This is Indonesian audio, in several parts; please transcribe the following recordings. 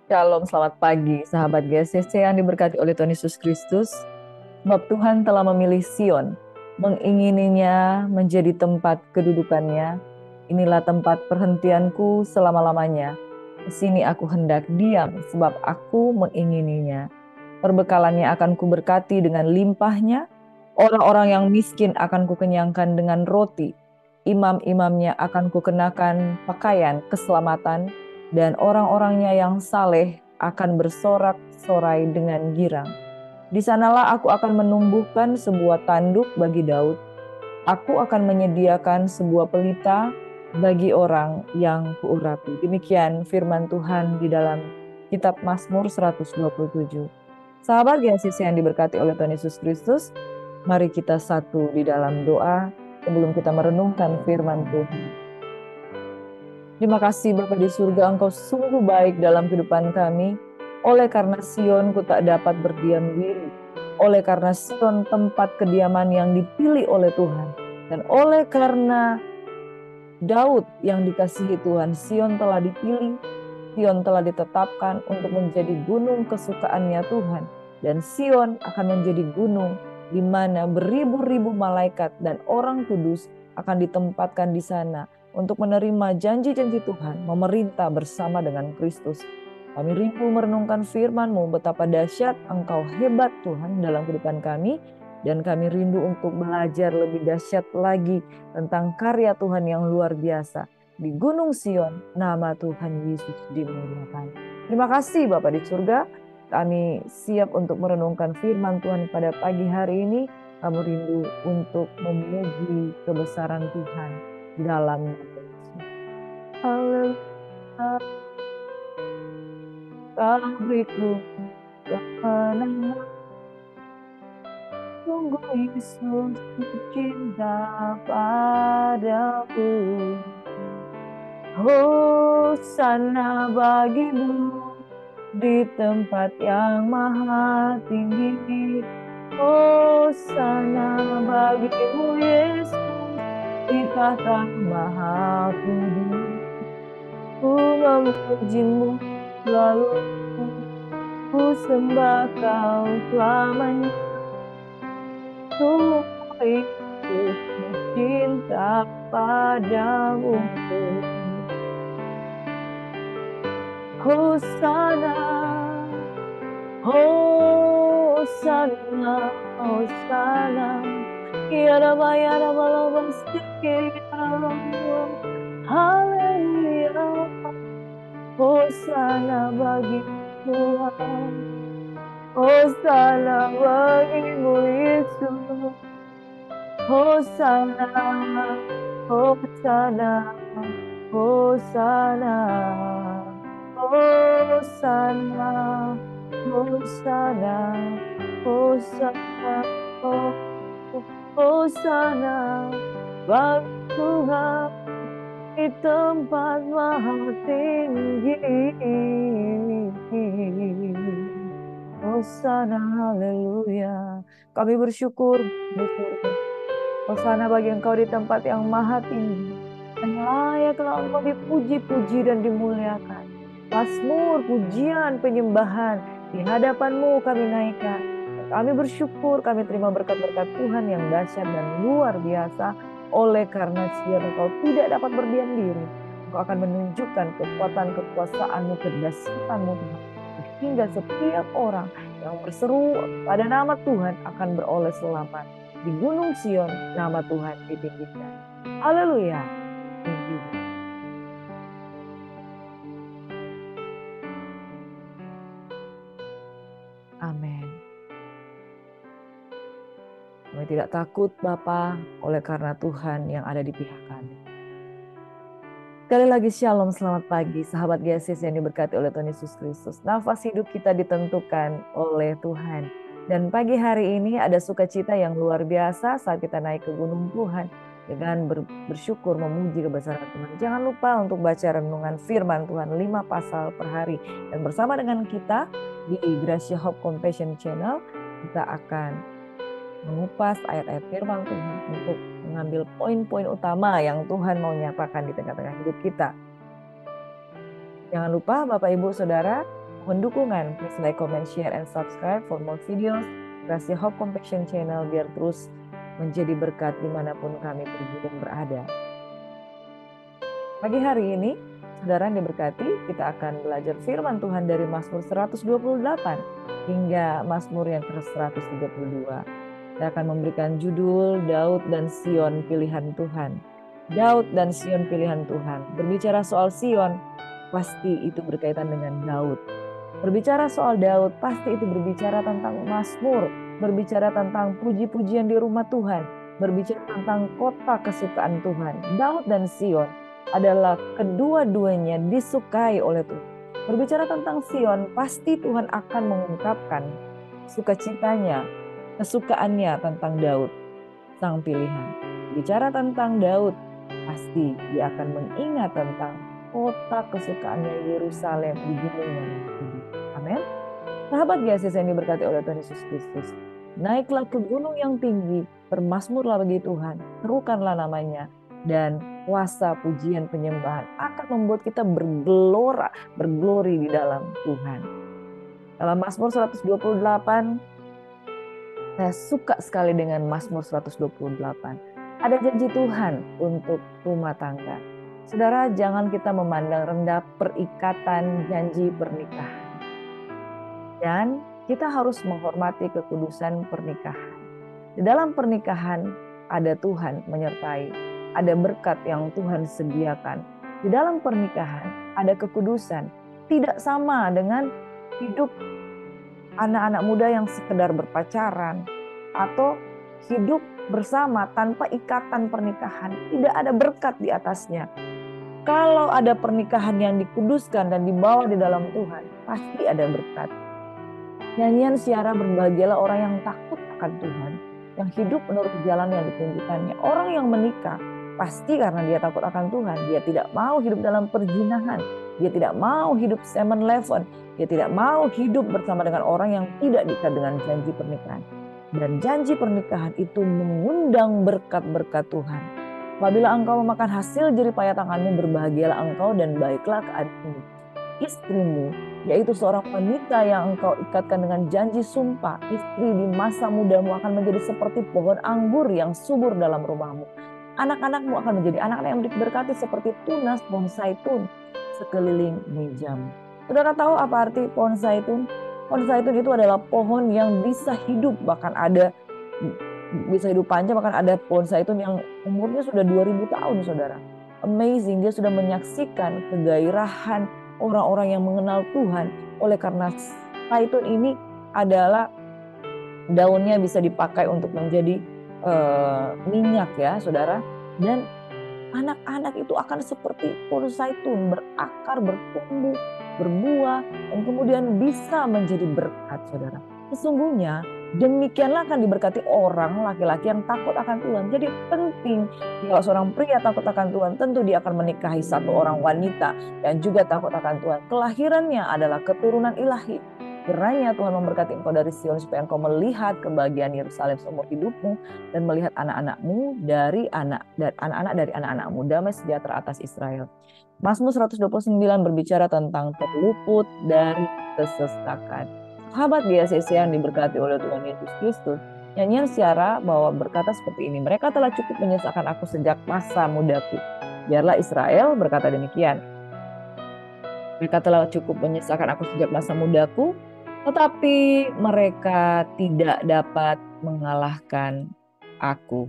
Shalom, selamat pagi, sahabat GCC yang diberkati oleh Tuhan Yesus Kristus. Sebab Tuhan telah memilih Sion, mengingininya menjadi tempat kedudukannya. Inilah tempat perhentianku selama-lamanya. Di sini aku hendak diam, sebab aku mengingininya. Perbekalannya akan kuberkati dengan limpahnya. Orang-orang yang miskin akan kukenyangkan dengan roti. Imam-imamnya akan kukenakan pakaian keselamatan, dan orang-orangnya yang saleh akan bersorak-sorai dengan girang. Di sanalah aku akan menumbuhkan sebuah tanduk bagi Daud. Aku akan menyediakan sebuah pelita bagi orang yang kuurapi. Demikian firman Tuhan di dalam kitab Mazmur 127. Sahabat GCC yang diberkati oleh Tuhan Yesus Kristus, mari kita satu di dalam doa sebelum kita merenungkan firman Tuhan. Terima kasih Bapa di surga, Engkau sungguh baik dalam kehidupan kami. Oleh karena Sion ku tak dapat berdiam diri. Oleh karena Sion tempat kediaman yang dipilih oleh Tuhan. Dan oleh karena Daud yang dikasihi Tuhan, Sion telah dipilih, Sion telah ditetapkan untuk menjadi gunung kesukaannya Tuhan. Dan Sion akan menjadi gunung di mana beribu-ribu malaikat dan orang kudus akan ditempatkan di sana untuk menerima janji-janji Tuhan, memerintah bersama dengan Kristus. Kami rindu merenungkan firman-Mu, betapa dahsyat Engkau hebat Tuhan dalam kehidupan kami, dan kami rindu untuk belajar lebih dahsyat lagi tentang karya Tuhan yang luar biasa. Di Gunung Sion, nama Tuhan Yesus dimuliakan. Terima kasih Bapak di surga, kami siap untuk merenungkan firman Tuhan pada pagi hari ini. Kami rindu untuk memuji kebesaran Tuhan dalam haleluya. Kau beriku kemenangan, sungguh Yesus cinta padaku. Hosana bagimu di tempat yang maha tinggi. Hosana bagimu Yesus di tahta maha kudus. Ku memujimu selalu, ku sembah Kau selamanya. Sungguh Yesus cinta padamu. Hosana, Hosana, Hosana. Haleluya. Hosana bagi Tuhan. Hosana bagimu Yesus. Hosana, Hosana, Hosana. Hosana, Hosana, Hosana, Hosana, bagi Tuhan di tempat maha tinggi. Hosana, haleluya. Kami bersyukur, Hosana bagi Engkau di tempat yang maha tinggi. Dan layaklah Engkau dipuji-puji dan dimuliakan. Mazmur, pujian, penyembahan di hadapan-Mu kami naikkan. Kami bersyukur, kami terima berkat-berkat Tuhan yang dahsyat dan luar biasa. Oleh karena Sion Engkau tidak dapat berdiam diri. Engkau akan menunjukkan kekuatan kekuasaan-Mu, kedahsyatan-Mu, hingga setiap orang yang berseru pada nama Tuhan akan beroleh selamat. Di Gunung Sion, nama Tuhan ditinggikan. Haleluya. Amin. Kami tidak takut Bapa, oleh karena Tuhan yang ada di pihak kami. Sekali lagi shalom, selamat pagi sahabat GSIS yang diberkati oleh Tuhan Yesus Kristus. Nafas hidup kita ditentukan oleh Tuhan. Dan pagi hari ini ada sukacita yang luar biasa saat kita naik ke gunung Tuhan. Dengan bersyukur memuji kebesaran Tuhan. Jangan lupa untuk baca renungan firman Tuhan 5 pasal per hari. Dan bersama dengan kita di Gracia Hope Compassion Channel, kita akan mengupas ayat-ayat firman Tuhan untuk mengambil poin-poin utama yang Tuhan mau nyatakan di tengah-tengah hidup kita. Jangan lupa Bapak Ibu Saudara, Mohon dukungan, please like, comment, share, and subscribe for more videos. Kasih Hope Compassion Channel biar terus menjadi berkat dimanapun kami pergi dan berada. Pagi hari ini, saudara yang diberkati, kita akan belajar firman Tuhan dari Mazmur 128 hingga Mazmur yang ke-132. Saya akan memberikan judul Daud dan Sion Pilihan Tuhan. Daud dan Sion Pilihan Tuhan. Berbicara soal Sion, pasti itu berkaitan dengan Daud. Berbicara soal Daud, pasti itu berbicara tentang Mazmur, berbicara tentang puji-pujian di rumah Tuhan, berbicara tentang kota kesukaan Tuhan. Daud dan Sion adalah kedua-duanya disukai oleh Tuhan. Berbicara tentang Sion, pasti Tuhan akan mengungkapkan sukacitanya, kesukaannya tentang Daud, sang pilihan. Bicara tentang Daud, pasti dia akan mengingat tentang kota kesukaannya Yerusalem di gunung yang tinggi. Amin. Sahabat GSS yang diberkati oleh Tuhan Yesus Kristus, naiklah ke gunung yang tinggi, bermazmurlah bagi Tuhan, serukanlah namanya, dan kuasa pujian penyembahan akan membuat kita berglori di dalam Tuhan. Dalam Mazmur 128, saya suka sekali dengan Mazmur 128. Ada janji Tuhan untuk rumah tangga. Saudara, jangan kita memandang rendah perikatan janji pernikahan. Dan kita harus menghormati kekudusan pernikahan. Di dalam pernikahan ada Tuhan menyertai. Ada berkat yang Tuhan sediakan. Di dalam pernikahan ada kekudusan. Tidak sama dengan hidup anak-anak muda yang sekedar berpacaran atau hidup bersama tanpa ikatan pernikahan. Tidak ada berkat di atasnya. Kalau ada pernikahan yang dikuduskan dan dibawa di dalam Tuhan, pasti ada berkat. Nyanyian Syara, berbahagialah orang yang takut akan Tuhan, yang hidup menurut jalan yang ditunjukkannya. Orang yang menikah pasti karena dia takut akan Tuhan. Dia tidak mau hidup dalam perzinahan. Dia tidak mau hidup 7-Eleven. Dia tidak mau hidup bersama dengan orang yang tidak diikat dengan janji pernikahan. Dan janji pernikahan itu mengundang berkat-berkat Tuhan. Apabila engkau memakan hasil jerih payah tanganmu, berbahagialah engkau dan baiklah keadaanmu. Istrimu, yaitu seorang wanita yang engkau ikatkan dengan janji sumpah. Istri di masa mudamu akan menjadi seperti pohon anggur yang subur dalam rumahmu. Anak-anakmu akan menjadi anak-anak yang diberkati seperti tunas pohon zaitun sekeliling mejamu. Saudara tahu apa arti pohon zaitun? Pohon zaitun itu adalah pohon yang bisa hidup, bahkan ada bisa hidup panjang, bahkan ada pohon zaitun yang umurnya sudah 2000 tahun, saudara. Amazing, dia sudah menyaksikan kegairahan orang-orang yang mengenal Tuhan. Oleh karena zaitun ini adalah daunnya bisa dipakai untuk menjadi minyak ya, saudara. Dan anak-anak itu akan seperti pohon zaitun, berakar, bertumbuh, berbuah, dan kemudian bisa menjadi berkat, saudara. Sesungguhnya demikianlah akan diberkati orang laki-laki yang takut akan Tuhan. Jadi penting, kalau seorang pria takut akan Tuhan, tentu dia akan menikahi satu orang wanita yang juga takut akan Tuhan. Kelahirannya adalah keturunan ilahi. Kiranya Tuhan memberkati engkau dari Sion supaya engkau melihat kebahagiaan Yerusalem seumur hidupmu dan melihat anak-anakmu dari anak-anak dari anak-anakmu, damai sejahtera atas Israel. Mazmur 129 berbicara tentang terluput dari kesesakan. Sahabat GSC yang diberkati oleh Tuhan Yesus Kristus, nyanyian Syara bahwa berkata seperti ini, mereka telah cukup menyesakan aku sejak masa mudaku. Biarlah Israel berkata demikian. Mereka telah cukup menyesakan aku sejak masa mudaku, tetapi mereka tidak dapat mengalahkan aku.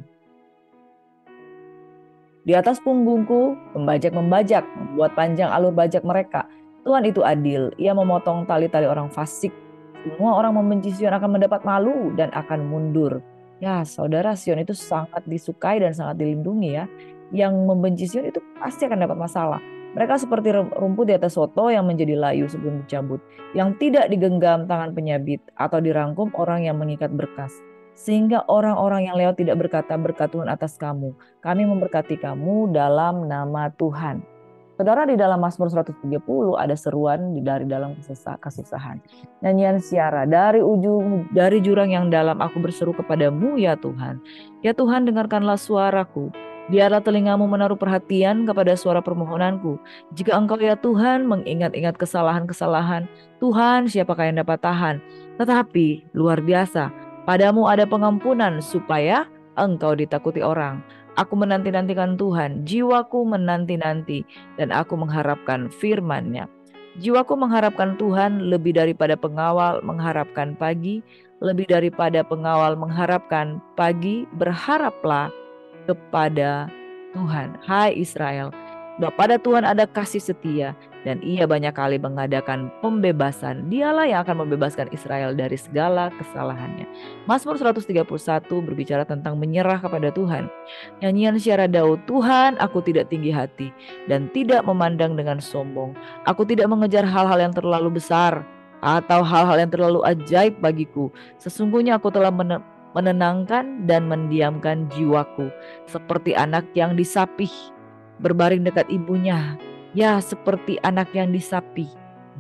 Di atas punggungku, pembajak membajak, membuat panjang alur bajak mereka. Tuhan itu adil, ia memotong tali-tali orang fasik. Semua orang membenci Sion akan mendapat malu dan akan mundur. Ya, saudara, Sion itu sangat disukai dan sangat dilindungi ya. Yang membenci Sion itu pasti akan dapat masalah. Mereka seperti rumput di atas soto yang menjadi layu sebelum dicabut, yang tidak digenggam tangan penyabit atau dirangkum orang yang mengikat berkas. Sehingga orang-orang yang lewat tidak berkata, berkat Tuhan atas kamu. Kami memberkati kamu dalam nama Tuhan. Saudara, di dalam Mazmur 130 ada seruan dari dalam kesusahan. Nyanyian Syara, dari jurang yang dalam aku berseru kepadamu ya Tuhan. Ya Tuhan, dengarkanlah suaraku. Biarlah telingamu menaruh perhatian kepada suara permohonanku. Jika Engkau ya Tuhan mengingat-ingat kesalahan-kesalahan, Tuhan siapakah yang dapat tahan? Tetapi luar biasa, padamu ada pengampunan supaya Engkau ditakuti orang. Aku menanti-nantikan Tuhan, jiwaku menanti-nanti, dan aku mengharapkan firman-Nya. Jiwaku mengharapkan Tuhan lebih daripada pengawal mengharapkan pagi, lebih daripada pengawal mengharapkan pagi, berharaplah kepada Tuhan. Hai Israel, bahwa pada Tuhan ada kasih setia dan ia banyak kali mengadakan pembebasan. Dialah yang akan membebaskan Israel dari segala kesalahannya. Mazmur 131 berbicara tentang menyerah kepada Tuhan. Nyanyian syair Daud, Tuhan aku tidak tinggi hati dan tidak memandang dengan sombong. Aku tidak mengejar hal-hal yang terlalu besar atau hal-hal yang terlalu ajaib bagiku. Sesungguhnya aku telah menenangkan dan mendiamkan jiwaku seperti anak yang disapih berbaring dekat ibunya, ya seperti anak yang disapih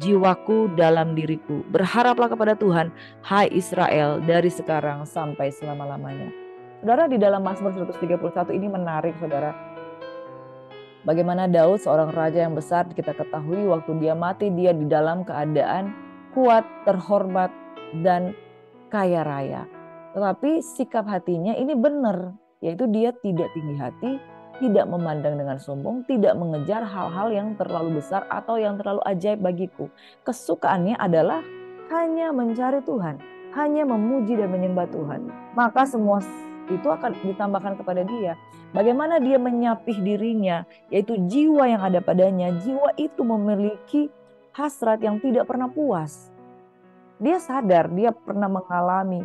jiwaku dalam diriku. Berharaplah kepada Tuhan, hai Israel, dari sekarang sampai selama-lamanya. Saudara, di dalam Mazmur 131 ini menarik, saudara. Bagaimana Daud, seorang raja yang besar, kita ketahui waktu dia mati, dia di dalam keadaan kuat, terhormat, dan kaya raya. Tetapi sikap hatinya ini benar, yaitu dia tidak tinggi hati, tidak memandang dengan sombong, tidak mengejar hal-hal yang terlalu besar atau yang terlalu ajaib bagiku. Kesukaannya adalah hanya mencari Tuhan, hanya memuji dan menyembah Tuhan. Maka semua itu akan ditambahkan kepada dia. Bagaimana dia menyapih dirinya, yaitu jiwa yang ada padanya. Jiwa itu memiliki hasrat yang tidak pernah puas. Dia sadar dia pernah mengalami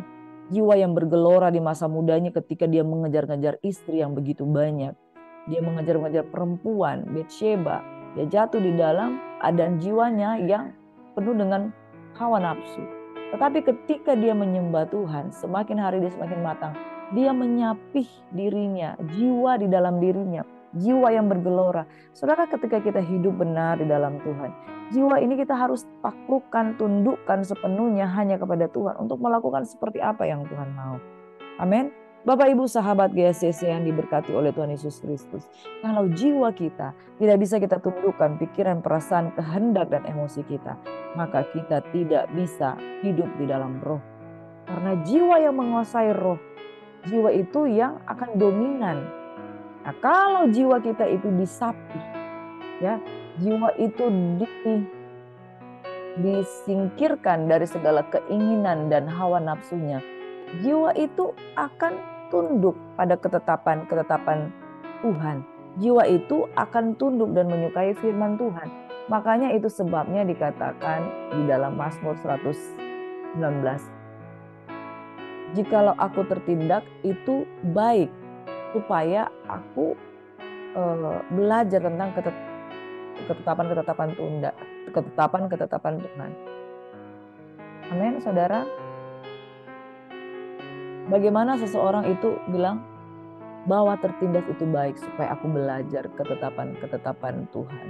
jiwa yang bergelora di masa mudanya ketika dia mengejar-ngejar istri yang begitu banyak. Dia mengejar-ngejar perempuan, Betsheba. Dia jatuh di dalam keadaan jiwanya yang penuh dengan hawa nafsu. Tetapi ketika dia menyembah Tuhan, semakin hari dia semakin matang. Dia menyapih dirinya, jiwa di dalam dirinya, jiwa yang bergelora. Saudara, ketika kita hidup benar di dalam Tuhan, jiwa ini kita harus taklukkan, tundukkan sepenuhnya hanya kepada Tuhan untuk melakukan seperti apa yang Tuhan mau. Amin. Bapak Ibu sahabat GSCC yang diberkati oleh Tuhan Yesus Kristus. Kalau jiwa kita tidak bisa kita tundukkan pikiran, perasaan, kehendak dan emosi kita, maka kita tidak bisa hidup di dalam roh. Karena jiwa yang menguasai roh, jiwa itu yang akan dominan. Nah, kalau jiwa kita itu disapih, ya, jiwa itu disingkirkan dari segala keinginan dan hawa nafsunya, jiwa itu akan tunduk pada ketetapan Tuhan. Jiwa itu akan tunduk dan menyukai firman Tuhan. Makanya itu sebabnya dikatakan di dalam Mazmur 119. Jikalau aku tertindak itu baik, supaya aku belajar tentang ketetapan Tuhan. Amin, saudara. Bagaimana seseorang itu bilang bahwa tertindas itu baik supaya aku belajar ketetapan Tuhan.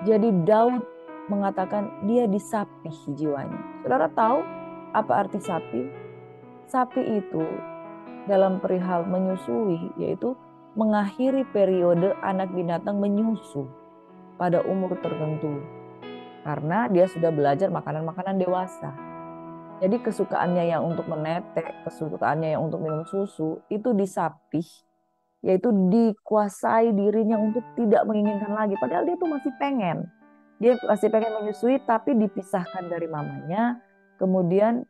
Jadi Daud mengatakan dia disapih jiwanya. Saudara tahu apa arti sapi? Sapi itu dalam perihal menyusui, yaitu mengakhiri periode anak binatang menyusu pada umur tertentu. Karena dia sudah belajar makanan-makanan dewasa. Jadi kesukaannya yang untuk menetek, kesukaannya yang untuk minum susu, itu disapih. Yaitu dikuasai dirinya untuk tidak menginginkan lagi. Padahal dia tuh masih pengen. Dia masih pengen menyusui tapi dipisahkan dari mamanya. Kemudian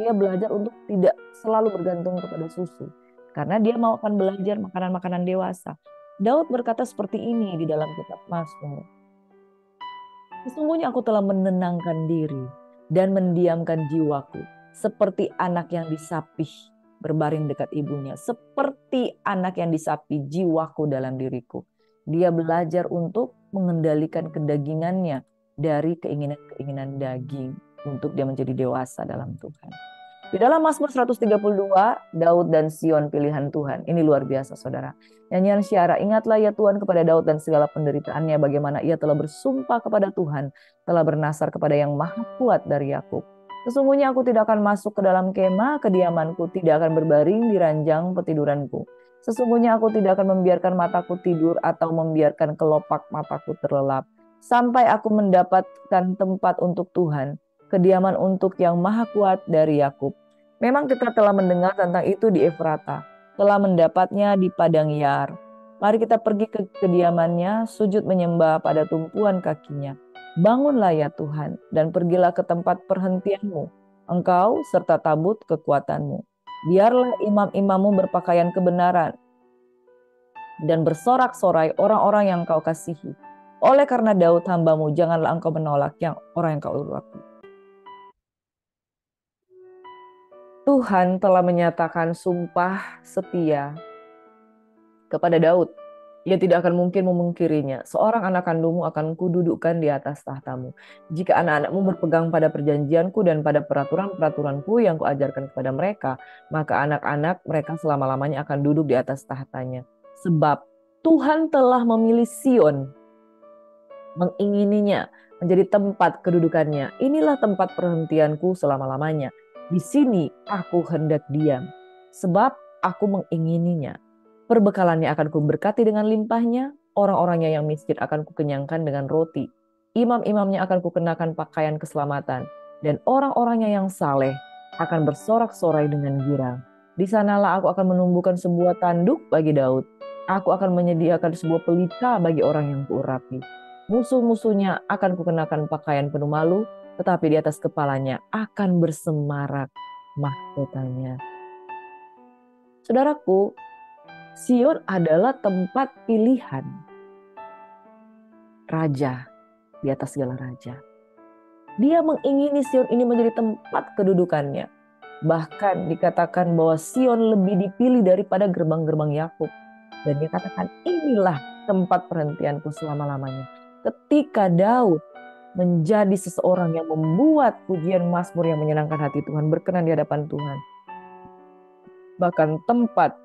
dia belajar untuk tidak selalu bergantung kepada susu. Karena dia mau akan belajar makanan-makanan dewasa. Daud berkata seperti ini di dalam kitab Mazmur. Sesungguhnya aku telah menenangkan diri dan mendiamkan jiwaku. Seperti anak yang disapih berbaring dekat ibunya. Seperti anak yang disapih jiwaku dalam diriku. Dia belajar untuk mengendalikan kedagingannya dari keinginan-keinginan daging. Untuk dia menjadi dewasa dalam Tuhan. Di dalam Mazmur 132, Daud dan Sion pilihan Tuhan. Ini luar biasa saudara. Nyanyian syair, ingatlah ya Tuhan kepada Daud dan segala penderitaannya. Bagaimana ia telah bersumpah kepada Tuhan. Telah bernasar kepada yang maha kuat dari Yakub. Sesungguhnya aku tidak akan masuk ke dalam kemah kediamanku. Tidak akan berbaring di ranjang petiduranku. Sesungguhnya aku tidak akan membiarkan mataku tidur atau membiarkan kelopak mataku terlelap, sampai aku mendapatkan tempat untuk Tuhan, kediaman untuk yang maha kuat dari Yakub. Memang kita telah mendengar tentang itu di Efrata, telah mendapatnya di padang Yar. Mari kita pergi ke kediamannya, sujud menyembah pada tumpuan kakinya. Bangunlah ya Tuhan, dan pergilah ke tempat perhentianmu, engkau serta tabut kekuatanmu. Biarlah imam-imammu berpakaian kebenaran dan bersorak-sorai orang-orang yang kau kasihi. Oleh karena Daud hambamu, janganlah engkau menolak yang orang yang kau urapi. Tuhan telah menyatakan sumpah setia kepada Daud. Ia tidak akan mungkin memungkirinya. Seorang anak kandungmu akan kududukkan di atas tahtamu. Jika anak-anakmu berpegang pada perjanjianku dan pada peraturan-peraturanku yang kuajarkan kepada mereka, maka anak-anak mereka selama-lamanya akan duduk di atas tahtanya. Sebab Tuhan telah memilih Sion, mengingininya menjadi tempat kedudukannya. Inilah tempat perhentianku selama-lamanya. Di sini aku hendak diam, sebab aku mengingininya. Perbekalannya akan kuberkati dengan limpahnya, orang-orangnya yang miskin akan kukenyangkan dengan roti. Imam-imamnya akan kukenakan pakaian keselamatan, dan orang-orangnya yang saleh akan bersorak-sorai dengan girang. Di sanalah aku akan menumbuhkan sebuah tanduk bagi Daud. Aku akan menyediakan sebuah pelita bagi orang yang kuurapi. Musuh-musuhnya akan kukenakan pakaian penuh malu, tetapi di atas kepalanya akan bersemarak mahkotanya. Saudaraku, Sion adalah tempat pilihan raja di atas segala raja. Dia mengingini Sion ini menjadi tempat kedudukannya. Bahkan dikatakan bahwa Sion lebih dipilih daripada gerbang-gerbang Yakub. Dan dikatakan inilah tempat perhentianku selama-lamanya. Ketika Daud menjadi seseorang yang membuat pujian mazmur yang menyenangkan hati Tuhan, berkenan di hadapan Tuhan. Bahkan tempat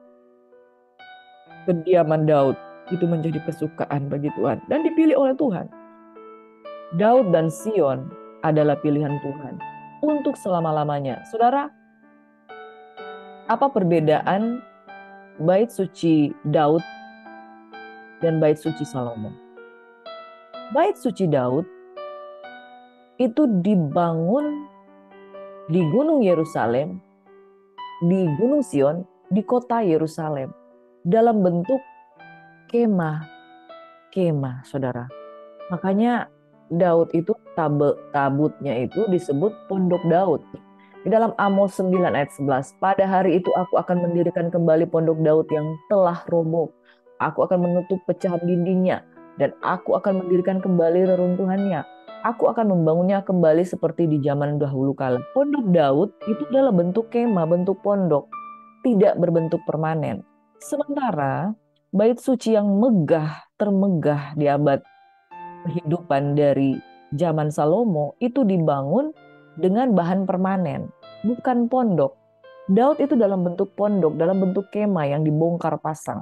kediaman Daud itu menjadi kesukaan bagi Tuhan dan dipilih oleh Tuhan. Daud dan Sion adalah pilihan Tuhan untuk selama-lamanya. Saudara, apa perbedaan bait suci Daud dan bait suci Salomo? Bait suci Daud itu dibangun di Gunung Yerusalem, di Gunung Sion, di kota Yerusalem, dalam bentuk kemah, saudara. Makanya Daud itu tabutnya itu disebut pondok Daud. Di dalam Amos 9 ayat 11, pada hari itu aku akan mendirikan kembali pondok Daud yang telah roboh. Aku akan menutup pecahan dindingnya dan aku akan mendirikan kembali reruntuhannya. Aku akan membangunnya kembali seperti di zaman dahulu kala. Pondok Daud itu adalah bentuk kemah, bentuk pondok, tidak berbentuk permanen. Sementara bait suci yang termegah di abad kehidupan dari zaman Salomo itu dibangun dengan bahan permanen, bukan pondok. Daud itu dalam bentuk pondok, dalam bentuk kemah yang dibongkar pasang.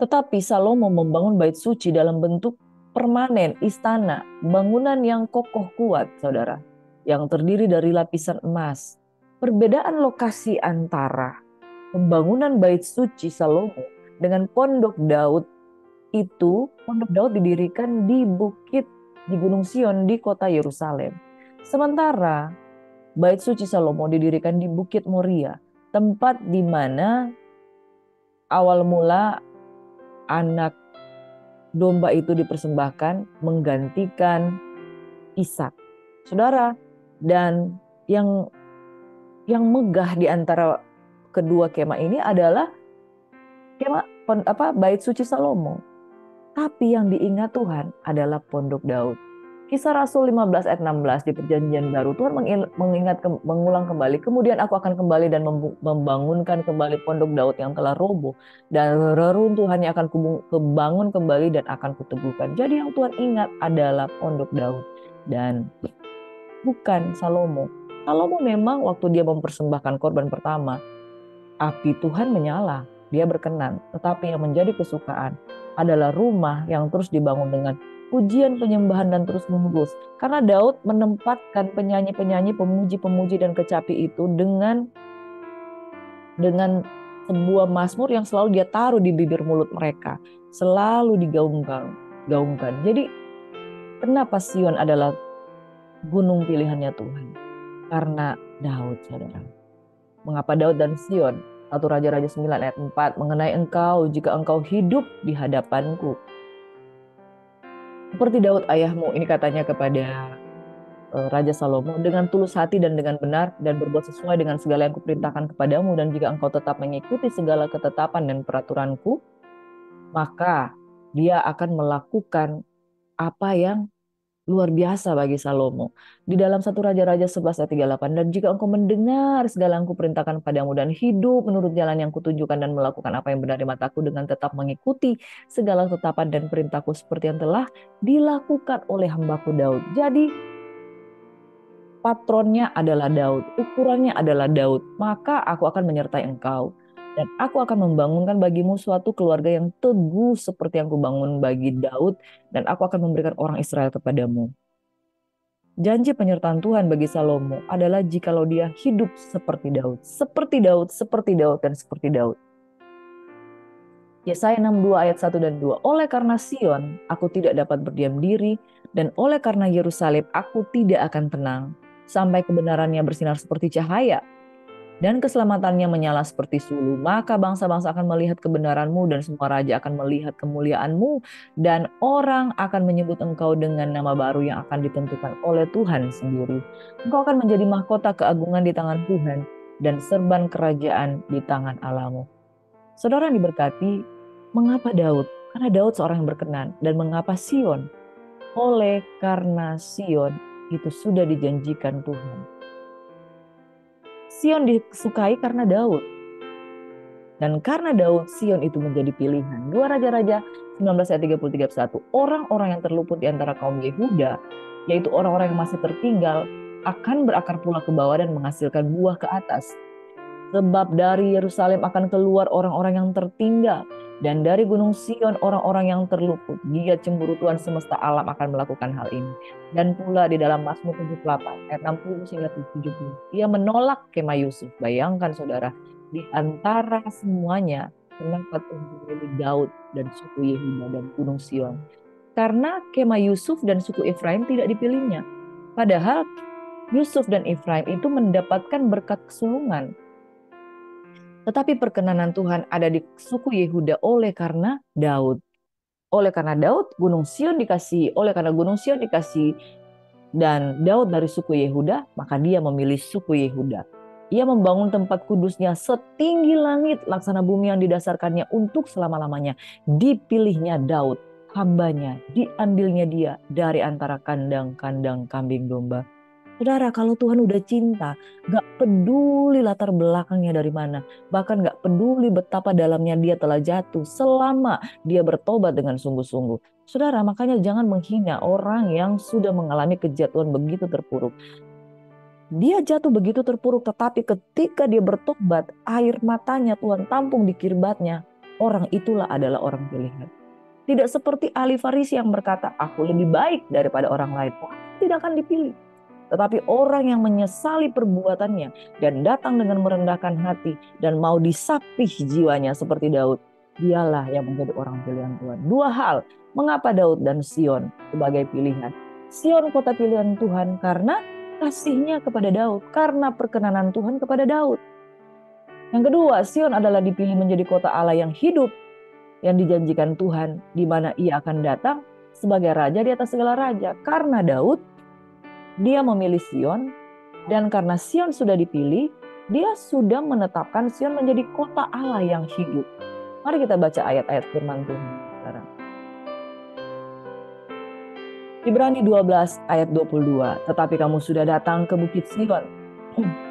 Tetapi Salomo membangun bait suci dalam bentuk permanen, istana, bangunan yang kokoh kuat, saudara, yang terdiri dari lapisan emas. Perbedaan lokasi antara pembangunan bait suci Salomo dengan pondok Daud itu, pondok Daud didirikan di bukit di Gunung Sion di kota Yerusalem. Sementara bait suci Salomo didirikan di Bukit Moria, tempat di mana awal mula anak domba itu dipersembahkan menggantikan Ishak. Saudara, dan yang megah di antara kedua kemah ini adalah bait suci Salomo. Tapi yang diingat Tuhan adalah pondok Daud. Kisah Rasul 15 ayat 16 di perjanjian baru, Tuhan mengulang kembali, kemudian aku akan kembali dan membangunkan kembali pondok Daud yang telah roboh, dan reruntuhannya akan kubangun kembali dan akan kuteguhkan. Jadi yang Tuhan ingat adalah pondok Daud dan bukan Salomo. Salomo memang waktu dia mempersembahkan korban pertama, api Tuhan menyala, dia berkenan. Tetapi yang menjadi kesukaan adalah rumah yang terus dibangun dengan pujian, penyembahan, dan terus menerus. Karena Daud menempatkan penyanyi-penyanyi, pemuji-pemuji, dan kecapi itu dengan sebuah mazmur yang selalu dia taruh di bibir mulut mereka, selalu digaungkan. Jadi kenapa Sion adalah gunung pilihannya Tuhan? Karena Daud, saudara. Mengapa Daud dan Sion? 1 Raja-Raja 9 ayat 4, mengenai engkau, jika engkau hidup di hadapanku. Seperti Daud ayahmu, ini katanya kepada Raja Salomo, dengan tulus hati dan dengan benar, dan berbuat sesuai dengan segala yang kuperintahkan kepadamu, dan jika engkau tetap mengikuti segala ketetapan dan peraturanku, maka dia akan melakukan apa yang luar biasa bagi Salomo. Di dalam 1 Raja-Raja 11 ayat 38, dan jika engkau mendengar segala yang kuperintahkan padamu dan hidup menurut jalan yang kutunjukkan dan melakukan apa yang benar di mataku dengan tetap mengikuti segala ketetapan dan perintahku seperti yang telah dilakukan oleh hambaku Daud. Jadi patronnya adalah Daud, ukurannya adalah Daud, maka aku akan menyertai engkau. Dan aku akan membangunkan bagimu suatu keluarga yang teguh seperti yang kubangun bagi Daud, dan aku akan memberikan orang Israel kepadamu. Janji penyertaan Tuhan bagi Salomo adalah jikalau dia hidup seperti Daud, seperti Daud, seperti Daud, dan seperti Daud. Yesaya 62 ayat 1 dan 2. Oleh karena Sion, aku tidak dapat berdiam diri, dan oleh karena Yerusalem, aku tidak akan tenang, sampai kebenarannya bersinar seperti cahaya, dan keselamatannya menyala seperti sulu. Maka bangsa-bangsa akan melihat kebenaranmu, dan semua raja akan melihat kemuliaanmu, dan orang akan menyebut engkau dengan nama baru yang akan ditentukan oleh Tuhan sendiri. Engkau akan menjadi mahkota keagungan di tangan Tuhan, dan serban kerajaan di tangan Allahmu. Saudara yang diberkati, mengapa Daud? Karena Daud seorang yang berkenan. Dan mengapa Sion? Oleh karena Sion itu sudah dijanjikan Tuhan. Sion disukai karena Daud. Dan karena Daud, Sion itu menjadi pilihan. 2 Raja-Raja 19 ayat 30-31. Orang-orang yang terluput di antara kaum Yehuda, yaitu orang-orang yang masih tertinggal, akan berakar pula ke bawah dan menghasilkan buah ke atas. Sebab dari Yerusalem akan keluar orang-orang yang tertinggal, dan dari Gunung Sion orang-orang yang terluput. Dia cemburu Tuhan semesta alam akan melakukan hal ini. Dan pula di dalam Mazmur 78 ayat 60 hingga 70, dia menolak kemah Yusuf. Bayangkan saudara, di antara semuanya, kenapa Tuhan memilih Daud dan suku Yehuda dan Gunung Sion? Karena kemah Yusuf dan suku Efraim tidak dipilihnya. Padahal Yusuf dan Efraim itu mendapatkan berkat kesulungan. Tetapi perkenanan Tuhan ada di suku Yehuda oleh karena Daud. Oleh karena Daud, Gunung Sion dikasih. Oleh karena Gunung Sion dikasih dan Daud dari suku Yehuda, maka dia memilih suku Yehuda. Ia membangun tempat kudusnya setinggi langit, laksana bumi yang didasarkannya untuk selama-lamanya. Dipilihnya Daud, hambanya, diambilnya dia dari antara kandang-kandang kambing domba. Saudara, kalau Tuhan udah cinta, gak peduli latar belakangnya dari mana. Bahkan gak peduli betapa dalamnya dia telah jatuh selama dia bertobat dengan sungguh-sungguh. Saudara, makanya jangan menghina orang yang sudah mengalami kejatuhan begitu terpuruk. Dia jatuh begitu terpuruk, tetapi ketika dia bertobat, air matanya Tuhan tampung di kirbatnya. Orang itulah adalah orang pilihan. Tidak seperti ahli Farisi yang berkata, aku lebih baik daripada orang lain. Orang tidak akan dipilih. Tetapi orang yang menyesali perbuatannya dan datang dengan merendahkan hati dan mau disapih jiwanya seperti Daud, dialah yang menjadi orang pilihan Tuhan. Dua hal, mengapa Daud dan Sion sebagai pilihan? Sion kota pilihan Tuhan karena kasihnya kepada Daud, karena perkenanan Tuhan kepada Daud. Yang kedua, Sion adalah dipilih menjadi kota Allah yang hidup, yang dijanjikan Tuhan, di mana ia akan datang sebagai raja di atas segala raja. Karena Daud, dia memilih Sion, dan karena Sion sudah dipilih, dia sudah menetapkan Sion menjadi kota Allah yang hidup. Mari kita baca ayat-ayat firman Tuhan sekarang. Ibrani 12 ayat 22. Tetapi kamu sudah datang ke Bukit Sion.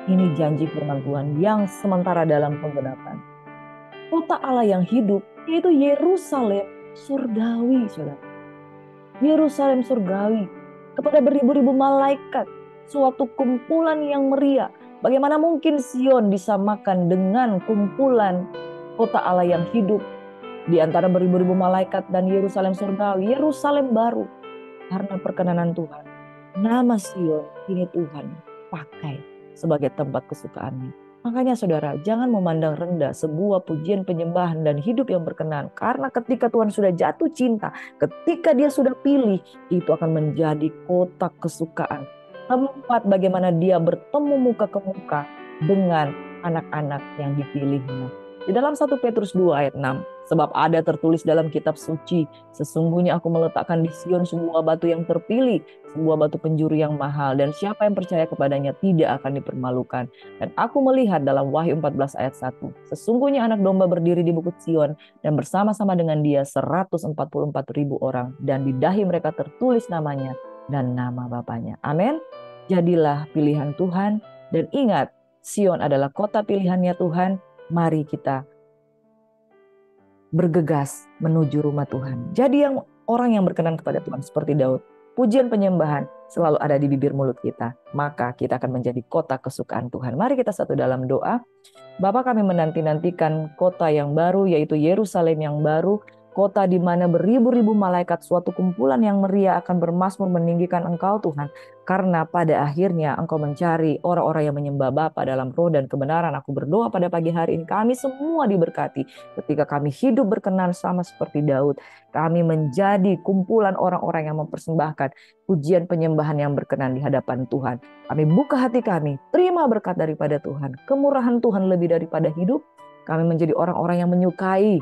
Ini janji firman Tuhan yang sementara dalam penggenapan. Kota Allah yang hidup, yaitu Yerusalem surgawi, saudara. Yerusalem surgawi. Kepada beribu-ribu malaikat, suatu kumpulan yang meriah. Bagaimana mungkin Sion disamakan dengan kumpulan kota Allah yang hidup di antara beribu-ribu malaikat dan Yerusalem surgawi, Yerusalem baru. Karena perkenanan Tuhan, nama Sion ini Tuhan pakai sebagai tempat kesukaannya. Makanya saudara, jangan memandang rendah sebuah pujian penyembahan dan hidup yang berkenan. Karena ketika Tuhan sudah jatuh cinta, ketika dia sudah pilih, itu akan menjadi kota kesukaan. Tempat bagaimana dia bertemu muka ke muka dengan anak-anak yang dipilihnya. Di dalam 1 Petrus 2 ayat 6, sebab ada tertulis dalam kitab suci, sesungguhnya aku meletakkan di Sion sebuah batu yang terpilih, sebuah batu penjuru yang mahal, dan siapa yang percaya kepadanya tidak akan dipermalukan. Dan aku melihat dalam Wahyu 14 ayat 1, sesungguhnya anak domba berdiri di bukit Sion dan bersama-sama dengan dia 144.000 orang, dan di dahi mereka tertulis namanya dan nama Bapaknya. Amin. Jadilah pilihan Tuhan dan ingat, Sion adalah kota pilihannya Tuhan. Mari kita bergegas menuju rumah Tuhan. Jadi orang yang berkenan kepada Tuhan seperti Daud, pujian penyembahan selalu ada di bibir mulut kita. Maka kita akan menjadi kota kesukaan Tuhan. Mari kita satu dalam doa. Bapa, kami menanti-nantikan kota yang baru, yaitu Yerusalem yang baru, kota di mana beribu-ribu malaikat, suatu kumpulan yang meriah akan bermazmur meninggikan Engkau Tuhan. Karena pada akhirnya Engkau mencari orang-orang yang menyembah Bapa dalam roh dan kebenaran. Aku berdoa pada pagi hari ini kami semua diberkati ketika kami hidup berkenan sama seperti Daud. Kami menjadi kumpulan orang-orang yang mempersembahkan pujian penyembahan yang berkenan di hadapan Tuhan. Kami buka hati kami, terima berkat daripada Tuhan. Kemurahan Tuhan lebih daripada hidup. Kami menjadi orang-orang yang menyukai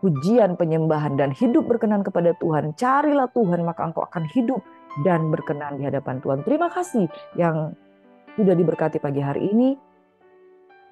pujian penyembahan dan hidup berkenan kepada Tuhan. Carilah Tuhan, maka engkau akan hidup dan berkenan di hadapan Tuhan. Terima kasih yang sudah diberkati pagi hari ini.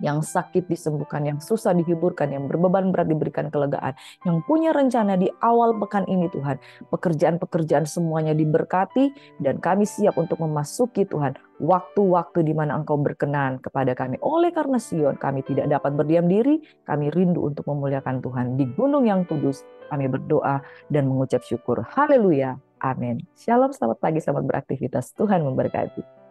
Yang sakit disembuhkan, yang susah dihiburkan, yang berbeban berat diberikan kelegaan, yang punya rencana di awal pekan ini Tuhan, pekerjaan-pekerjaan semuanya diberkati, dan kami siap untuk memasuki Tuhan waktu-waktu di mana Engkau berkenan kepada kami. Oleh karena Sion kami tidak dapat berdiam diri, kami rindu untuk memuliakan Tuhan. Di gunung yang kudus kami berdoa dan mengucap syukur. Haleluya, amin. Shalom, selamat pagi, selamat beraktivitas. Tuhan memberkati.